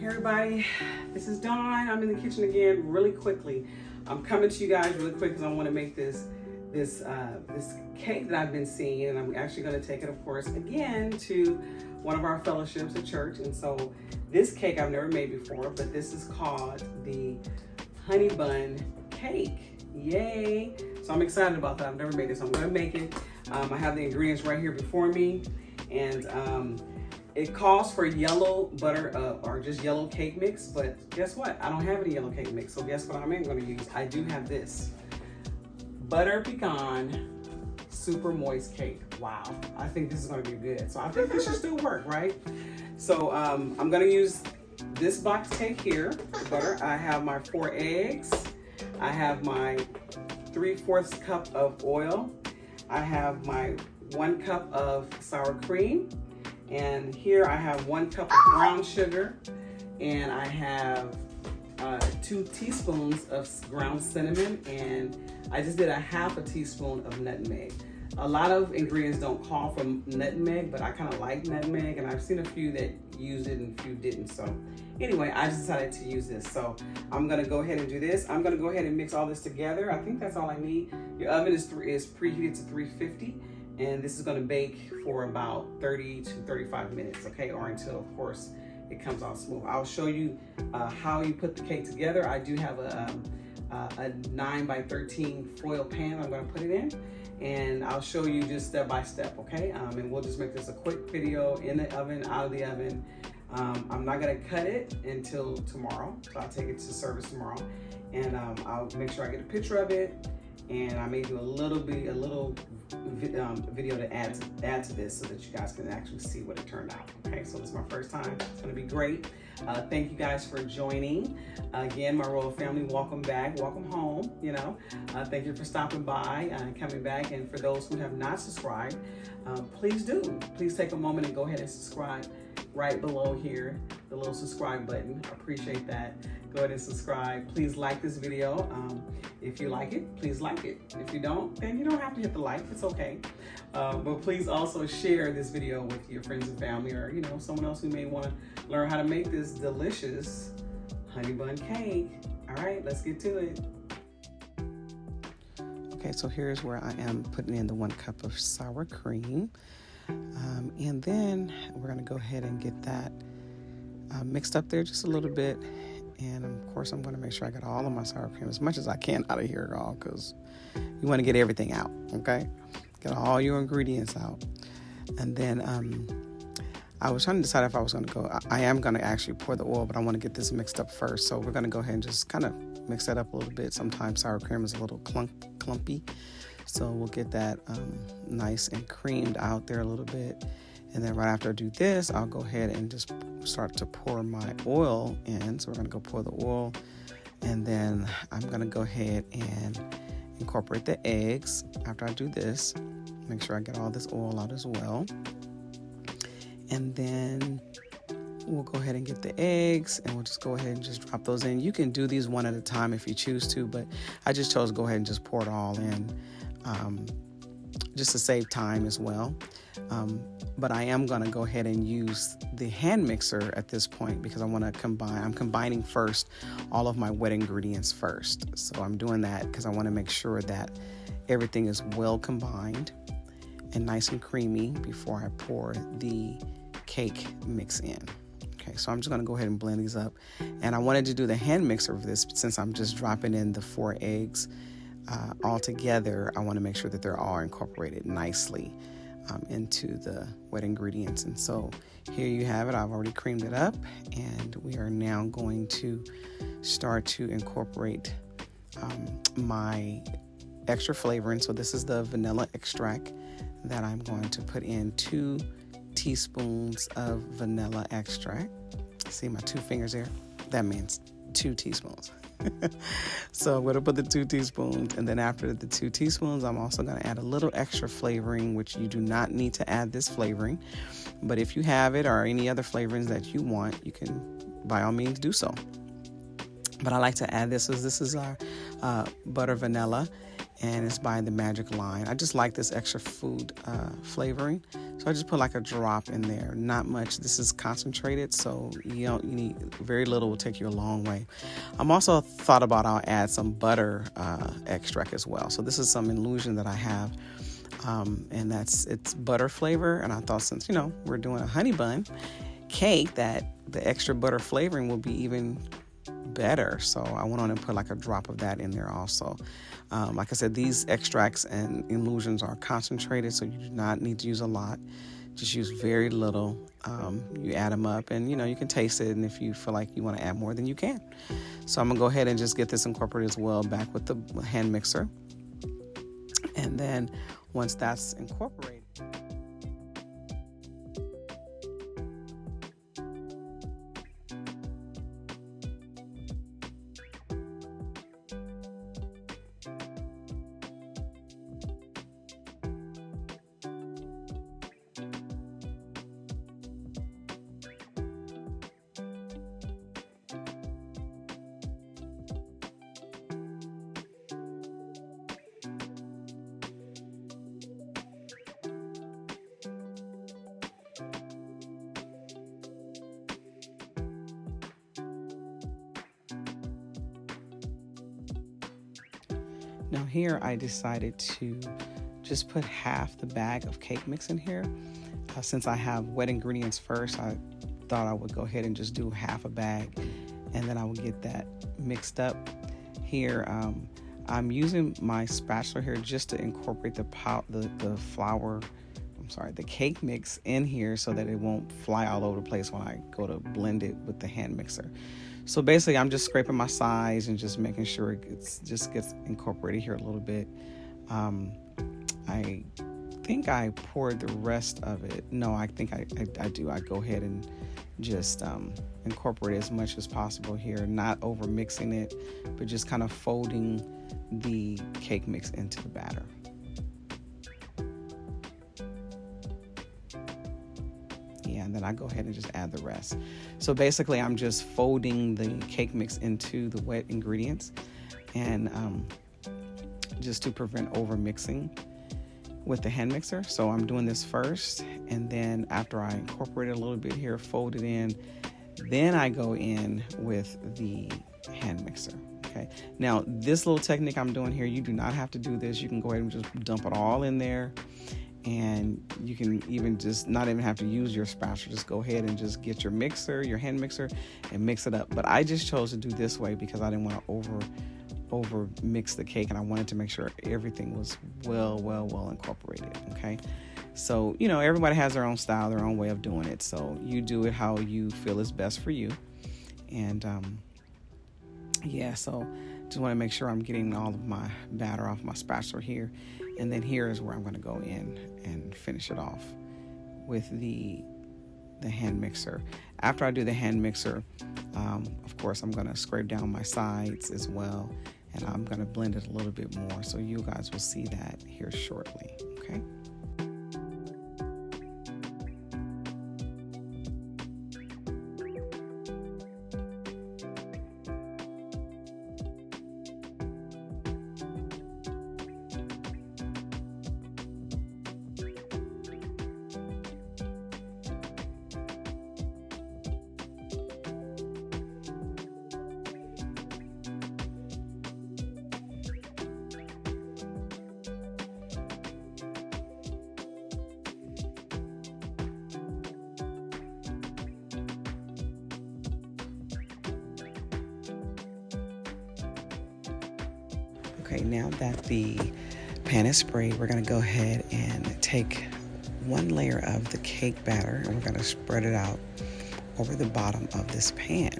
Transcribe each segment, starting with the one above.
Everybody, this is Dawn. I'm in the kitchen again really quickly. I'm coming to you guys really quick because I want to make this cake that I've been seeing, and I'm actually going to take it, of course, again to one of our fellowships at church. And so this cake I've never made before, but this is called the honey bun cake. Yay! So I'm excited about that. I've never made this. So I'm going to make it. I have the ingredients right here before me, and it calls for yellow butter or just yellow cake mix, but guess what? I don't have any yellow cake mix, so guess what I'm going to use? I do have this butter pecan super moist cake. Wow, I think this is going to be good. So I think this should still work, right? So I'm going to use this box cake here, butter. I have my 4 eggs. I have my 3/4 cup of oil. I have my 1 cup of sour cream. And here I have 1 cup of brown sugar, and I have 2 teaspoons of ground cinnamon, and I just did a 1/2 teaspoon of nutmeg. A lot of ingredients don't call for nutmeg, but I kind of like nutmeg, and I've seen a few that used it and a few didn't. So anyway, I just decided to use this. So I'm gonna go ahead and do this. I'm gonna go ahead and mix all this together. I think that's all I need. Your oven is preheated to 350. And this is going to bake for about 30 to 35 minutes, okay? Or until, of course, it comes out smooth. I'll show you how you put the cake together. I do have a 9x13 foil pan I'm going to put it in. And I'll show you just step by step, okay? And we'll just make this a quick video in the oven, out of the oven. I'm not going to cut it until tomorrow. So I'll take it to service tomorrow. And I'll make sure I get a picture of it. And I may do a little video to add to this so that you guys can actually see what it turned out. Okay, so this is my first time. It's going to be great. Thank you guys for joining. Again, my royal family, welcome back, welcome home. You know, thank you for stopping by and coming back. And for those who have not subscribed, please do. Please take a moment and go ahead and subscribe right below here, the little subscribe button. I appreciate that. Go ahead and subscribe. Please like this video. If you like it, please like it. If you don't, then you don't have to hit the like. It's okay. But please also share this video with your friends and family, or someone else who may want to learn how to make this delicious honey bun cake. All right, let's get to it. Okay, so here's where I am putting in the 1 cup of sour cream. And then we're going to go ahead and get that mixed up there just a little bit. And of course, I'm going to make sure I get all of my sour cream as much as I can out of here, y'all, because you want to get everything out, okay? Get all your ingredients out. And then I was trying to decide if I was going to go. I am going to actually pour the oil, but I want to get this mixed up first. So we're going to go ahead and just kind of mix that up a little bit. Sometimes sour cream is a little clumpy. So we'll get that nice and creamed out there a little bit. And then right after I do this, I'll go ahead and just start to pour my oil in. So we're going to go pour the oil. And then I'm going to go ahead and incorporate the eggs after I do this. Make sure I get all this oil out as well. And then we'll go ahead and get the eggs, and we'll just go ahead and just drop those in. You can do these one at a time if you choose to, but I just chose to go ahead and just pour it all in just to save time as well. But I am going to go ahead and use the hand mixer at this point because I want to combine. I'm combining first all of my wet ingredients first. So I'm doing that because I want to make sure that everything is well combined and nice and creamy before I pour the cake mix in. Okay, so I'm just going to go ahead and blend these up. And I wanted to do the hand mixer of this since I'm just dropping in the 4 eggs all together. I want to make sure that they're all incorporated nicely into the wet ingredients. And so here you have it. I've already creamed it up, and we are now going to start to incorporate my extra flavoring. So this is the vanilla extract that I'm going to put in 2 teaspoons of vanilla extract. See my 2 fingers there? That means 2 teaspoons. So I'm going to put the 2 teaspoons, and then after the 2 teaspoons, I'm also going to add a little extra flavoring, which you do not need to add this flavoring. But if you have it or any other flavorings that you want, you can by all means do so. But I like to add this. This is our butter vanilla, and it's by the Magic Line. I just like this extra food flavoring, so I just put like a drop in there. Not much. This is concentrated, so you need very little. Will take you a long way. I'm also thought about I'll add some butter extract as well. So this is some illusion that I have, and it's butter flavor. And I thought, since we're doing a honey bun cake, that the extra butter flavoring will be even better. So I went on and put like a drop of that in there also. Like I said, these extracts and illusions are concentrated, so you do not need to use a lot. Just use very little. You add them up, and you can taste it, and if you feel like you want to add more, then you can. So I'm gonna go ahead and just get this incorporated as well back with the hand mixer, and then once that's incorporated, now here I decided to just put half the bag of cake mix in here. Since I have wet ingredients first, I thought I would go ahead and just do half a bag, and then I would get that mixed up. Here, I'm using my spatula here just to incorporate the cake mix in here so that it won't fly all over the place when I go to blend it with the hand mixer. So basically, I'm just scraping my sides and just making sure it just gets incorporated here a little bit. I think I poured the rest of it. No, I think I do. I go ahead and just incorporate as much as possible here, not over mixing it, but just kind of folding the cake mix into the batter. And then I go ahead and just add the rest. So basically, I'm just folding the cake mix into the wet ingredients, and just to prevent over mixing with the hand mixer. So I'm doing this first, and then after I incorporate it a little bit here, fold it in, then I go in with the hand mixer. Okay. Now, this little technique I'm doing here, you do not have to do this. You can go ahead and just dump it all in there. And you can even just not even have to use your spatula. Just go ahead and just get your mixer, your hand mixer, and mix it up. But I just chose to do this way because I didn't want to over mix the cake, and I wanted to make sure everything was well incorporated. Okay, so everybody has their own style, their own way of doing it. So you do it how you feel is best for you. And so just want to make sure I'm getting all of my batter off my spatula here. And then here is where I'm going to go in and finish it off with the hand mixer. After I do the hand mixer, of course, I'm going to scrape down my sides as well, and I'm going to blend it a little bit more. So you guys will see that here shortly, okay? Okay, now that the pan is sprayed, we're going to go ahead and take one layer of the cake batter, and we're going to spread it out over the bottom of this pan.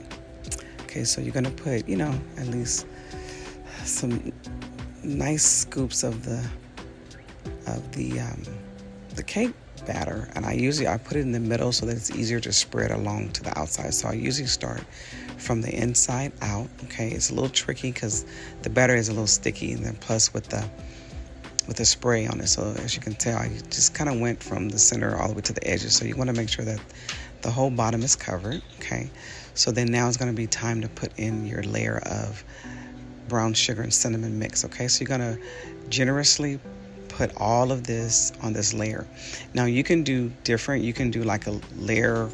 Okay, so you're going to put, at least some nice scoops of the cake batter, and I put it in the middle so that it's easier to spread along to the outside. So I usually start from the inside out. Okay, it's a little tricky because the batter is a little sticky, and then plus with the spray on it. So as you can tell, I just kind of went from the center all the way to the edges. So you want to make sure that the whole bottom is covered. Okay, so then now it's going to be time to put in your layer of brown sugar and cinnamon mix. Okay, so you're gonna generously put all of this on this layer. Now you can do different. You can do like a layer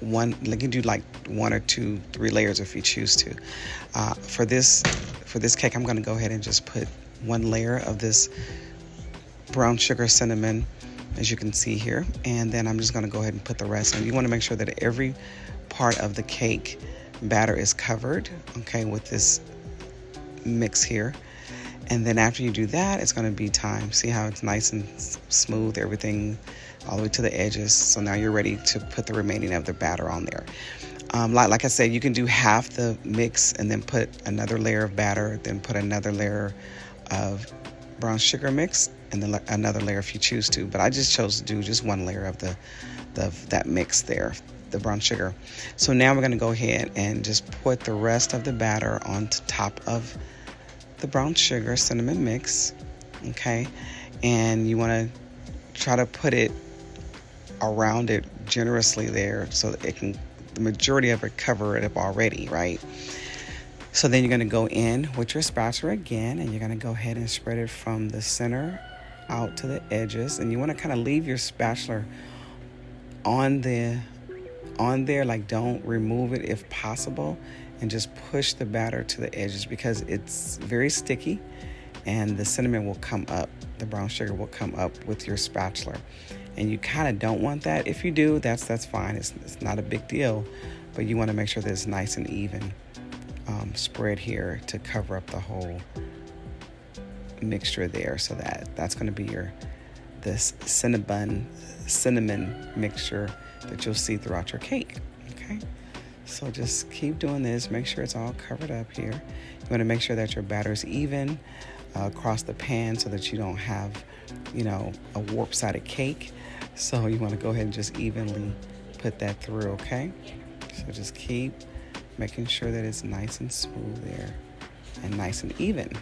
one, you can do like 1 or 2, 3 layers if you choose to. For this cake, I'm gonna go ahead and just put 1 layer of this brown sugar cinnamon, as you can see here, and then I'm just gonna go ahead and put the rest on. You wanna make sure that every part of the cake batter is covered, okay, with this mix here. And then after you do that, it's gonna be time. See how it's nice and smooth, everything all the way to the edges. So now you're ready to put the remaining of the batter on there. Like I said, you can do half the mix and then put another layer of batter, then put another layer of brown sugar mix, and then another layer if you choose to. But I just chose to do just 1 layer of that mix there, the brown sugar. So now we're gonna go ahead and just put the rest of the batter on top of the brown sugar cinnamon mix, okay? And you wanna try to put it around it generously there so that it can, the majority of it, cover it up already, right? So then you're gonna go in with your spatula again, and you're gonna go ahead and spread it from the center out to the edges. And you wanna kind of leave your spatula on there, like don't remove it if possible, and just push the batter to the edges because it's very sticky and the cinnamon will come up, the brown sugar will come up with your spatula. And you kind of don't want that. If you do, that's fine. It's not a big deal, but you want to make sure that it's nice and even spread here to cover up the whole mixture there. So that's going to be this cinnamon mixture that you'll see throughout your cake. Okay, so just keep doing this. Make sure it's all covered up here. You want to make sure that your batter is even across the pan so that you don't have, a warp-sided cake. So you want to go ahead and just evenly put that through, okay? So just keep making sure that it's nice and smooth there and nice and even.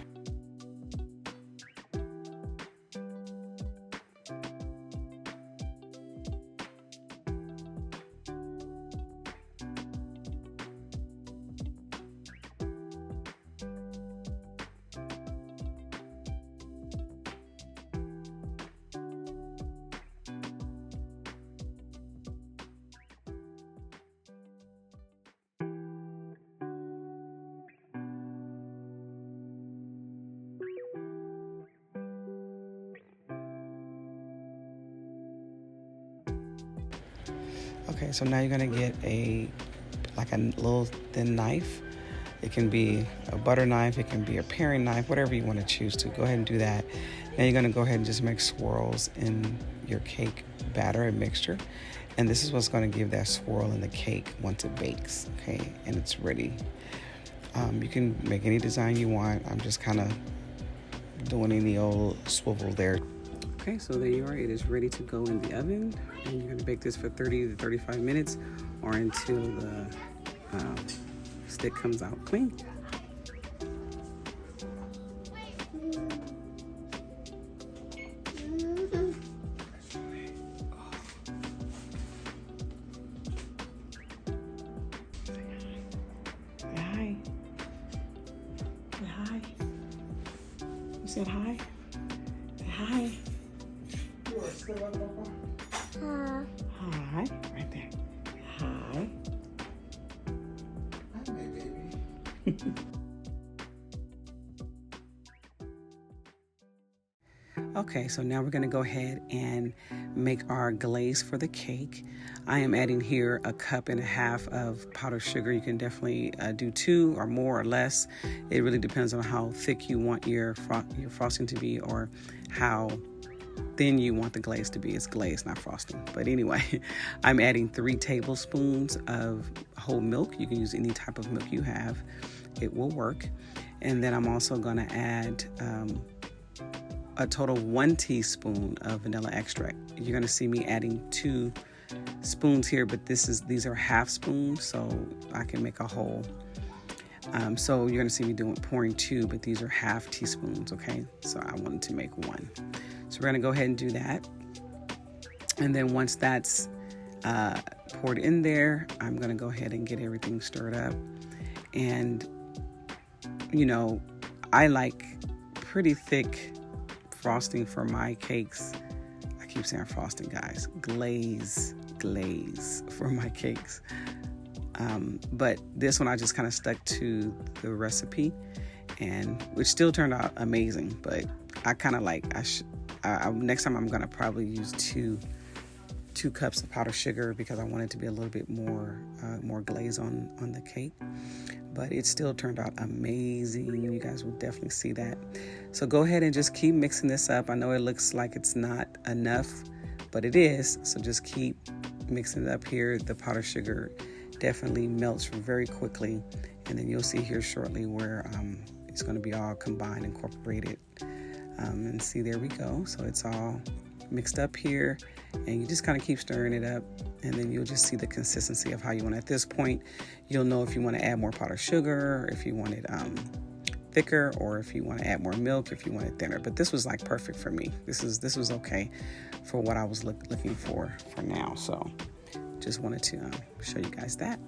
Okay, so now you're gonna get a little thin knife. It can be a butter knife, it can be a paring knife, whatever you want to choose to. Go ahead and do that. Now you're gonna go ahead and just make swirls in your cake batter and mixture. And this is what's gonna give that swirl in the cake once it bakes, okay, and it's ready. You can make any design you want. I'm just kind of doing any old swivel there. Okay, so there you are. It is ready to go in the oven, and you're gonna bake this for 30 to 35 minutes or until the stick comes out clean. Say hi. Say hi. You said hi? Say hi. Hi, right there. Hi. Hi, baby. Okay, so now we're going to go ahead and make our glaze for the cake. I am adding here 1.5 cups of powdered sugar. You can definitely do 2 or more or less. It really depends on how thick you want your frosting to be or how thin you want the glaze to be. It's glaze, not frosting. But anyway, I'm adding 3 tablespoons of whole milk. You can use any type of milk you have. It will work. And then I'm also going to add a total 1 teaspoon of vanilla extract. You're going to see me adding 2 spoons here, but these are half spoons, so I can make a whole. So you're going to see me pouring 2, but these are half teaspoons, okay? So I wanted to make 1. So we're going to go ahead and do that. And then once that's poured in there, I'm going to go ahead and get everything stirred up. And you know, I like pretty thick frosting for my cakes. I keep saying frosting, guys. Glaze for my cakes. But this one I just kind of stuck to the recipe, and which still turned out amazing. But I kind of like, next time I'm gonna probably use two cups of powdered sugar, because I want it to be a little bit more glaze on the cake. But it still turned out amazing. You guys will definitely see that. So go ahead and just keep mixing this up. I know it looks like it's not enough, but it is. So just keep mixing it up here. The powdered sugar definitely melts very quickly, and then you'll see here shortly where it's going to be all combined, incorporated. And see, there we go. So it's all mixed up here, and you just kind of keep stirring it up, and then you'll just see the consistency of how you want it. At this point, you'll know if you want to add more powdered sugar, if you want it thicker, or if you want to add more milk, if you want it thinner. But this was like perfect for me. This was okay for what I was looking for now. So just wanted to show you guys that.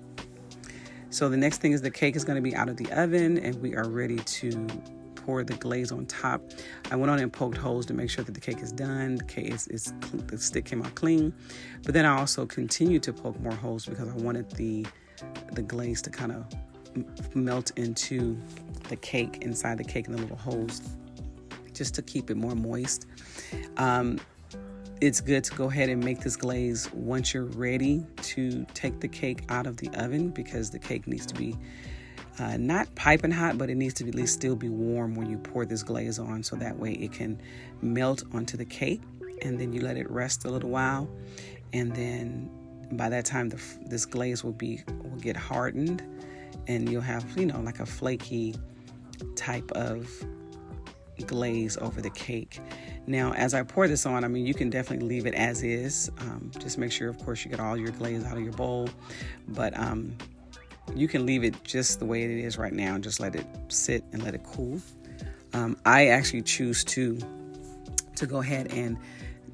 So the next thing is the cake is going to be out of the oven, and we are ready to pour the glaze on top. I went on and poked holes to make sure that the cake is done. The cake the stick came out clean, but then I also continued to poke more holes because I wanted the glaze to kind of melt into the cake, inside the cake in the little holes, just to keep it more moist. It's good to go ahead and make this glaze once you're ready to take the cake out of the oven, because the cake needs to be not piping hot, but it needs to at least still be warm when you pour this glaze on, so that way it can melt onto the cake. And then you let it rest a little while, and then by that time this glaze will get hardened, and you'll have, you know, like a flaky type of glaze over the cake. Now, as I pour this on, I mean, you can definitely leave it as is. Just make sure, of course, you get all your glaze out of your bowl, but you can leave it just the way it is right now and just let it sit and let it cool. I actually choose to go ahead and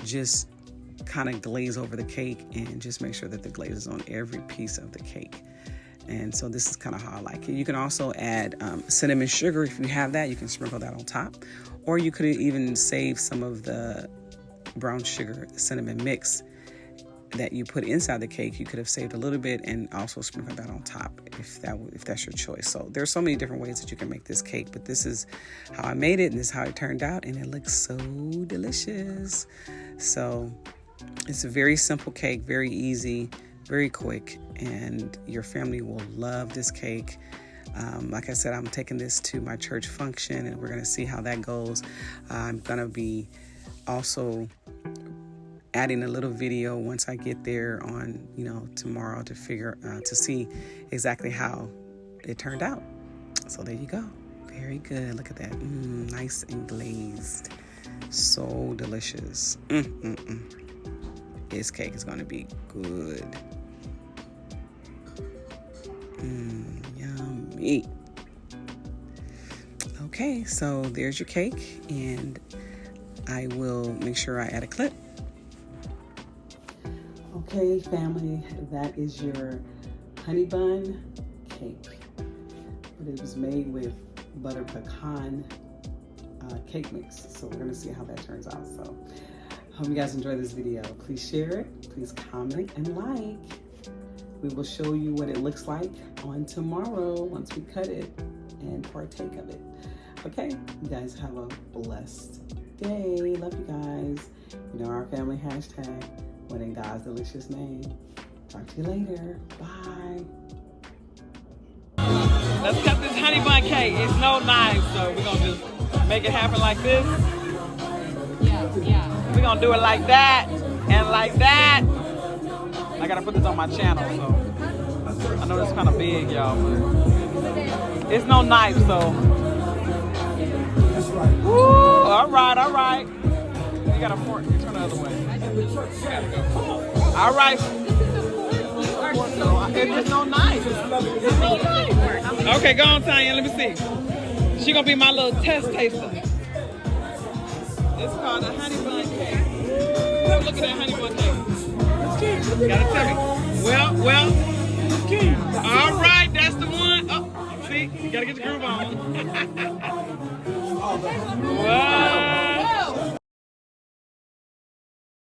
just kind of glaze over the cake and just make sure that the glaze is on every piece of the cake. And so this is kind of how I like it. You can also add cinnamon sugar if you have that. You can sprinkle that on top. Or you could even save some of the brown sugar, the cinnamon mix that you put inside the cake. You could have saved a little bit and also sprinkled that on top if that's your choice. So there's so many different ways that you can make this cake, but this is how I made it, and this is how it turned out, and it looks so delicious. So it's a very simple cake, very easy, very quick, and your family will love this cake. Like I said, I'm taking this to my church function, and we're going to see how that goes. I'm going to be also adding a little video once I get there on, tomorrow to see exactly how it turned out. So there you go. Very good. Look at that. Nice and glazed. So delicious. This cake is going to be good. Yummy. Okay, so there's your cake, and I will make sure I add a clip. Okay, family, that is your honey bun cake. But it was made with butter pecan cake mix. So we're gonna see how that turns out. So hope you guys enjoy this video. Please share it, please comment and like. We will show you what it looks like on tomorrow once we cut it and partake of it. Okay, you guys have a blessed day. Love you guys. Our family hashtag, what in God's delicious name. Talk to you later. Bye. Let's cut this honey bun cake. It's no knife, so we're gonna just make it happen like this. Yeah. We're gonna do it like that and like that. I gotta put this on my channel, so I know this is kind of big, y'all, but it's no knife, so. Woo! All right. You got a fork. You turn the other way. You gotta go. All right. There's no knife. There's no knife. Okay, go on, Tanya. Let me see. She gonna be my little test taster. It's called a honey bun cake. Look at that honey bun cake. You gotta tell me. Well. All right, that's the one. Oh, see, you got Gotta get the groove on. Wow.